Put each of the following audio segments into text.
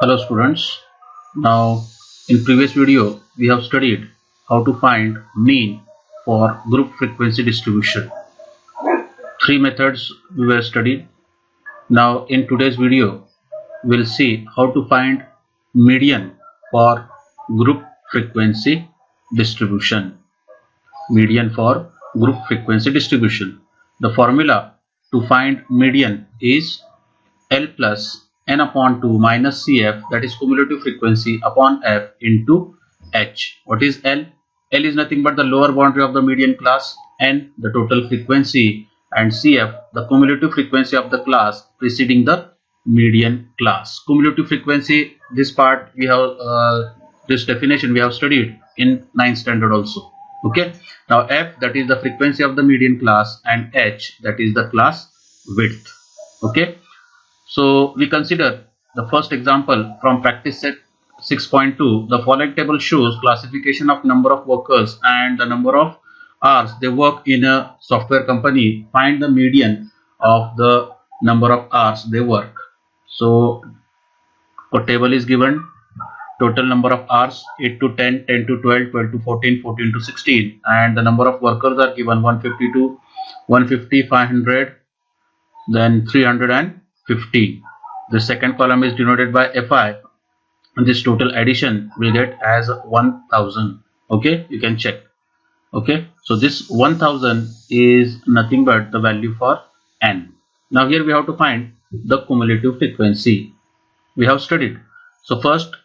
Hello students. Now in previous video we have studied how to find mean for group frequency distribution. Three methods we were studied. Now in today's video we'll see how to find median for group frequency distribution. Median for group frequency distribution. The formula to find median is L plus n upon 2 minus Cf, that is cumulative frequency, upon f into h. What is L? L is nothing but the lower boundary of the median class, n the total frequency, and Cf the cumulative frequency of the class preceding the median class. Cumulative frequency, this part we have this definition we have studied in 9th standard also. Okay. Now f, that is the frequency of the median class, and h, that is the class width. Okay. So we consider the first example from practice set 6.2. The following table shows classification of number of workers and the number of hours they work in a software company. Find the median of the number of hours they work. So a table is given, total number of hours 8 to 10, 10 to 12, 12 to 14, 14 to 16, and the number of workers are given 152, 150, 500, then 350. The second column is denoted by Fi, and this total addition will get as 1000. Okay, you can check. Okay, so this 1000 is nothing but the value for n. Now here we have to find the cumulative frequency. We have studied. So first,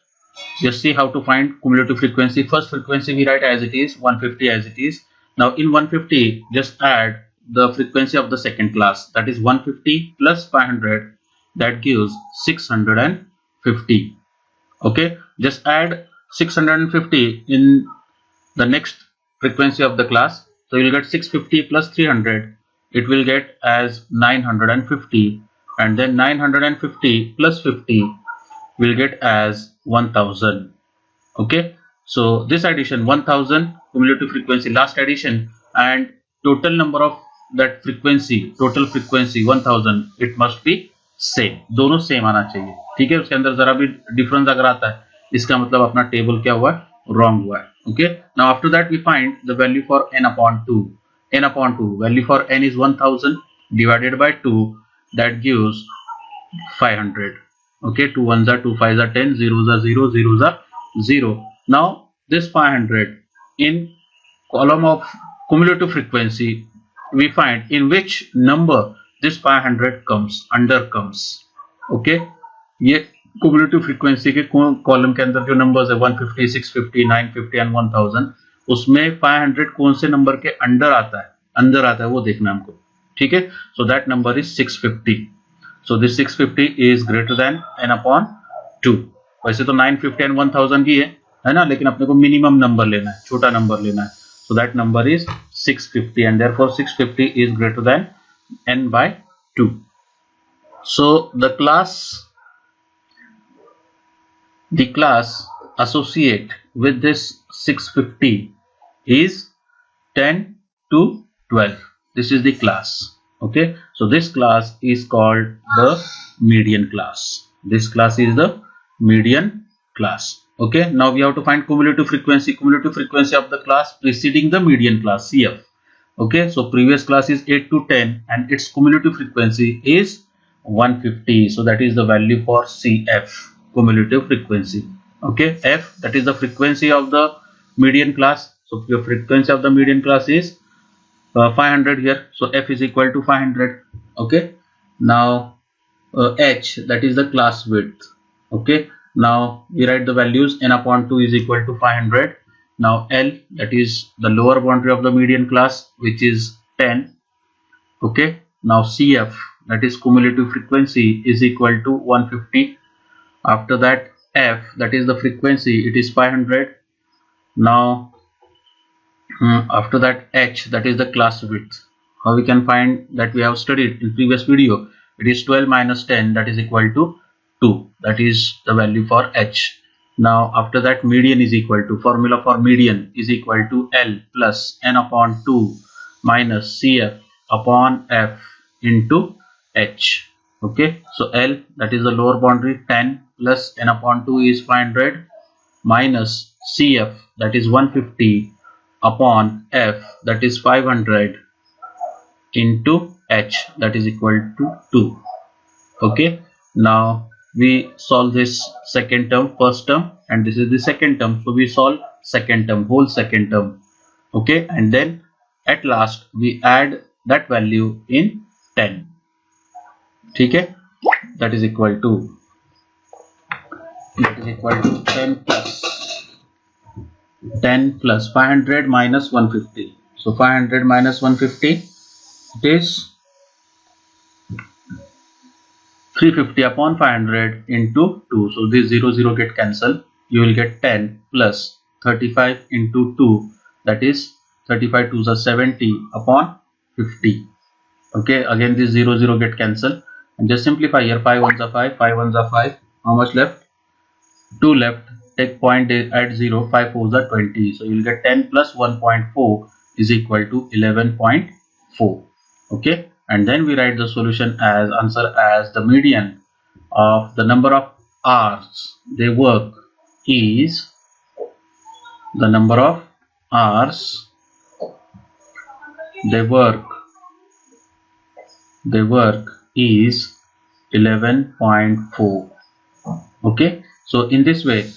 just see how to find cumulative frequency. First frequency we write as it is, 150 as it is. Now in 150, just add the frequency of the second class, that is 150 plus 500, that gives 650. Okay, just add 650 in the next frequency of the class, so you will get 650 plus 300, it will get as 950, and then 950 plus 50 will get as 1000. Okay, so this addition 1000, cumulative frequency, last addition, and total number of that frequency, total frequency 1000, it must be same, दोनों same आना चाहिए. ठीक है, उसके अंदर जरा भी difference अगर आता है इसका मतलब अपना टेबल क्या हुआ है, रॉन्ग हुआ है. Okay, now after that we find the value for n upon 2. n upon 2, value for n is 1000 divided by 2, that gives 500. Okay, 2 ones are 2, 5s are 10, zeros are 0, zeros are 0. Now this 500 in column of cumulative frequency, we find in which number this 500 comes, under comes. Okay, ये cumulative frequency के column के अंदर जो numbers है 150, 650, 950 and 1000, उसमें 500 कौन से number के अंदर आता है, अंदर आता है वो देखना हमको. ठीक है, so that number is 650. so this 650 is greater than n upon 2. वैसे तो 950 and 1000 की है ना, लेकिन अपने को मिनिमम नंबर लेना है, छोटा नंबर लेना है. so that number is 650, and therefore 650 is greater than n by 2. So the class associate with this 650 is 10 to 12. This is the class. Okay, so this class is called the median class. This class is the median class. Okay, now we have to find cumulative frequency of the class preceding the median class, Cf. Okay, so previous class is 8 to 10 and its cumulative frequency is 150. So that is the value for Cf, cumulative frequency. Okay, F, that is the frequency of the median class. So your frequency of the median class is 500 here. So F is equal to 500. Okay, now H, that is the class width. Okay, now we write the values, n upon 2 is equal to 500. Now L, that is the lower boundary of the median class, which is 10. Okay, now Cf, that is cumulative frequency, is equal to 150. After that F, that is the frequency, it is 500. Now after that H, that is the class width. How we can find that? We have studied in previous video. It is 12 minus 10, that is equal to 2. That is the value for H. Now after that median is equal to, formula for median is equal to L plus n upon 2 minus Cf upon F into H. Okay, so L, that is the lower boundary, 10 plus n upon 2 is 500 minus CF, that is 150 upon F, that is 500 into H, that is equal to 2. Okay, now we solve this second term, first term, and this is the second term, so we solve second term, whole second term. Okay, and then at last we add that value in 10. Okay, that is equal to 10 plus 500 minus 150. So 500 minus 150, it is 350 upon 500 into 2. So this 0 get cancelled. You will get 10 plus 35 into 2, that is 35 2s are 70 upon 50. Okay, again this 0 get cancelled, and just simplify here. 5 1s are 5, 5 1s are 5. How much left? 2 left. Take point at 0, 5 4s are 20. So you will get 10 plus 1.4 is equal to 11.4. Okay, and then we write the solution as answer as the median of the number of hours they work is the number of hours they work is 11.4. Okay, so in this way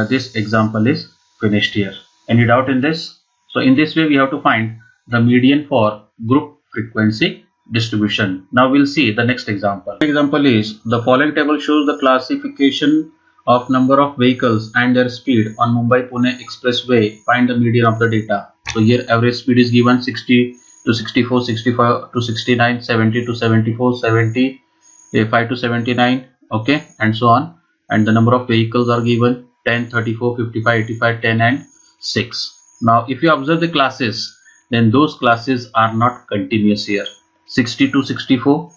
this example is finished here. Any doubt in this? So in this way we have to find the median for group frequency distribution. Now we'll see the next example. The example is the following table shows the classification of number of vehicles and their speed on Mumbai-Pune Expressway. Find the median of the data. So here average speed is given 60 to 64, 65 to 69, 70 to 74, 75 to 79, okay, and so on. And the number of vehicles are given 10, 34, 55, 85, 10 and 6. Now if you observe the classes, then those classes are not continuous here. 60 to 64,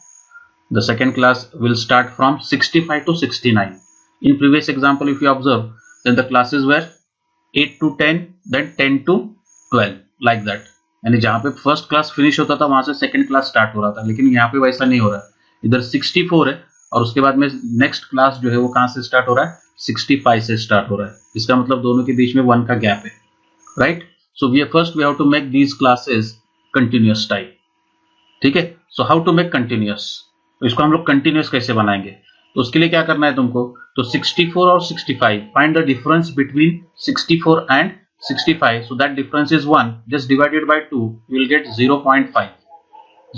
the second class will start from 65 to 69. In previous example if you observe, then the classes were 8 to 10, then 10 to 12, like that. यानी जहाँ पे first class finish होता था वहां से second class start हो रहा था, लेकिन यहाँ पे वैसा नहीं हो रहा है. इधर 64 है और उसके बाद में नेक्स्ट क्लास जो है वो कहाँ से स्टार्ट हो रहा है? 65 से स्टार्ट हो रहा है. इसका मतलब दोनों के बीच में 1 का गैप है, right. So we have to make these classes continuous type. ठीक है, so how to make continuous, तो इसको हम लोग कंटिन्यूअस कैसे बनाएंगे? तो उसके लिए क्या करना है तुमको, तो 64 और 65, find the difference between 64 and 65. So that difference is 1. Just divide it by 2. You will get 0.5.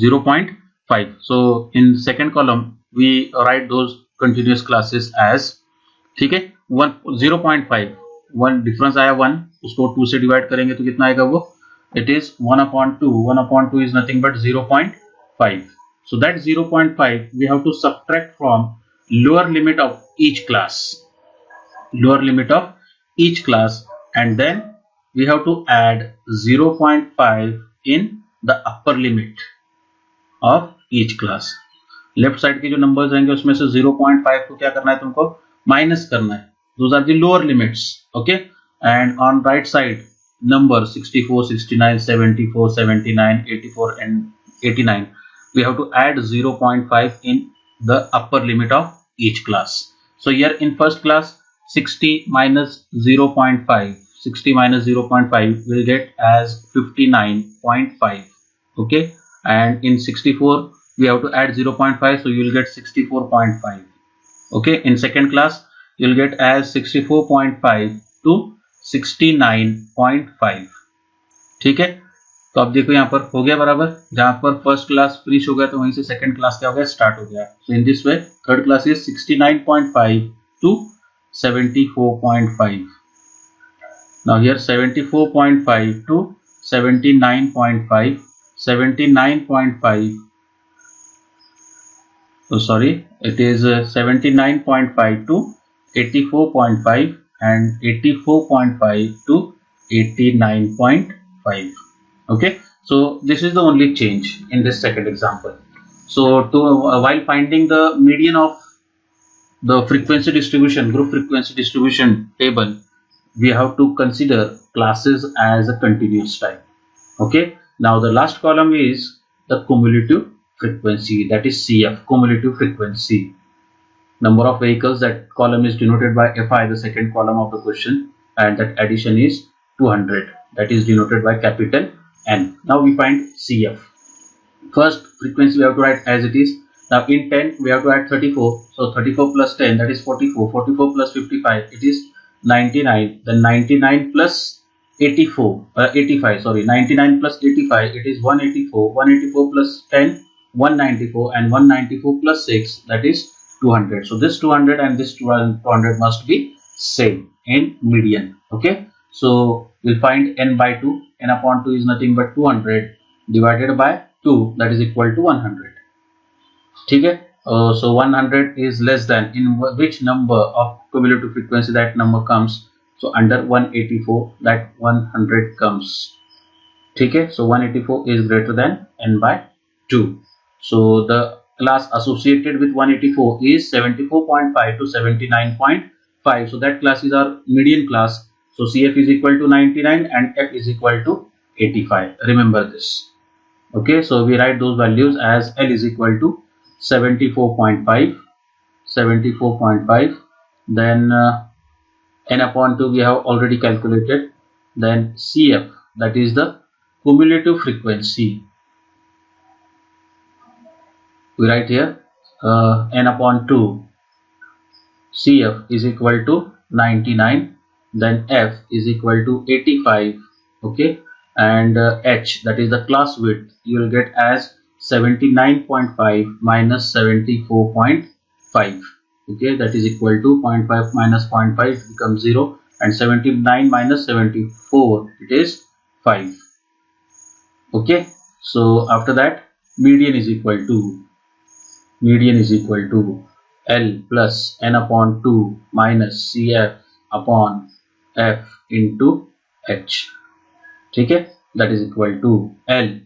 0.5. So in second column we write those continuous classes as, ठीक है, 0.5. 1 difference आया 1, उसको 2 से divide करेंगे तो कितना आएगा वो? It is 1 upon 2. 1 upon 2 is nothing but 0.5. So that 0.5 we have to subtract from lower limit of each class. Lower limit of each class, and then we have to add 0.5 in the upper limit of each class. Left side के जो numbers रहेंगे उसमें से 0.5 को क्या करना है तुमको? माइनस करना है. Those are the lower limits. Okay, and on right side number 64, 69, 74, 79, 84 and 89, we have to add 0.5 in the upper limit of each class. So here in first class 60 minus 0.5, 60 minus 0.5 will get as 59.5. okay, and in 64 we have to add 0.5, so you will get 64.5. okay, in second class you will get as 64.5 to 69.5. ठीक है, तो अब देखो यहाँ पर हो गया बराबर. जहां पर फर्स्ट क्लास फिनिश हो गया तो वहीं से सेकंड क्लास क्या हो गया? स्टार्ट हो गया. So in this way third class is 69.5 to 74.5. Now here 74.5 to 79.5, 79.5, oh sorry, it is 79.5 to 84.5 and 84.5 to 89.5. okay, so this is the only change in this second example. So to while finding the median of the frequency distribution, group frequency distribution table, we have to consider classes as a continuous type. okay, now the last column is the cumulative frequency, that is CF, cumulative frequency. Number of vehicles, that column is denoted by Fi, the second column of the question, and that addition is 200, that is denoted by capital N. Now we find CF. First frequency we have to write as it is. Now in 10 we have to add 34, so 34 plus 10, that is 44, 44 plus 55, it is 99, then 99 plus 85, sorry, 99 plus 85, it is 184, 184 plus 10, 194, and 194 plus 6, that is 200. So this 200 and this 200 must be same in median. Okay, so we'll find n by 2. N upon 2 is nothing but 200 divided by 2, that is equal to 100. Okay, so 100 is less than, in which number of cumulative frequency that number comes. So under 184, that 100 comes. Okay, so 184 is greater than n by 2. So the class associated with 184 is 74.5 to 79.5. So that class is our median class. So CF is equal to 99 and F is equal to 85. Remember this. Okay, so we write those values as L is equal to 74.5, 74.5. Then n upon 2 we have already calculated. Then CF, that is the cumulative frequency. We write here n upon 2 CF is equal to 99, then F is equal to 85. Okay, and H, that is the class width, you will get as 79.5 minus 74.5. Okay, that is equal to 0.5 minus 0.5 becomes 0, and 79 minus 74, it is 5. Okay, so after that median is equal to L plus n upon 2 minus CF upon F into H. Okay, that is equal to L,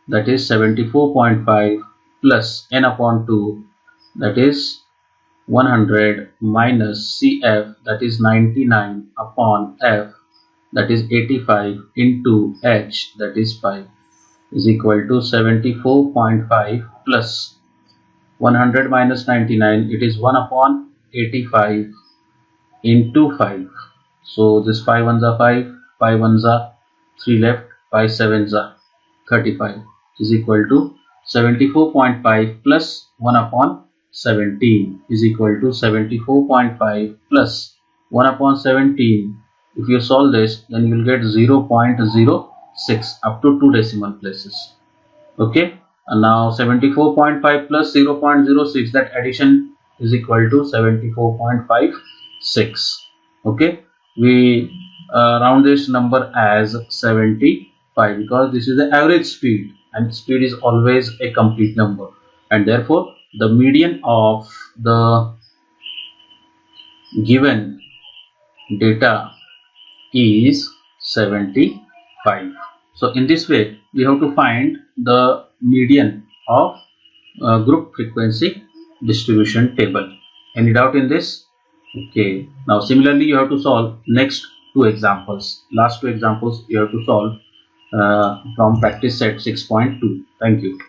that is 74.5 plus n upon 2, that is 100 minus CF, that is 99 upon F, that is 85 into H, that is 5, is equal to 74.5 plus 100 minus 99, it is 1 upon 85 into 5. So this 5 ones are 5, 5 ones are 3 left, 5 sevens are 35, is equal to 74.5 plus 1 upon 17 is equal to 74.5 plus 1 upon 17. If you solve this, then you will get 0.06 up to 2 decimal places. Okay, and now 74.5 plus 0.06, that addition is equal to 74.56. Okay, we round this number as 75 because this is the average speed, and speed is always a complete number, and therefore the median of the given data is 75. So in this way we have to find the median of group frequency distribution table. Any doubt in this? Okay, now similarly you have to solve next two examples. Last two examples you have to solve from practice set 6.2. Thank you.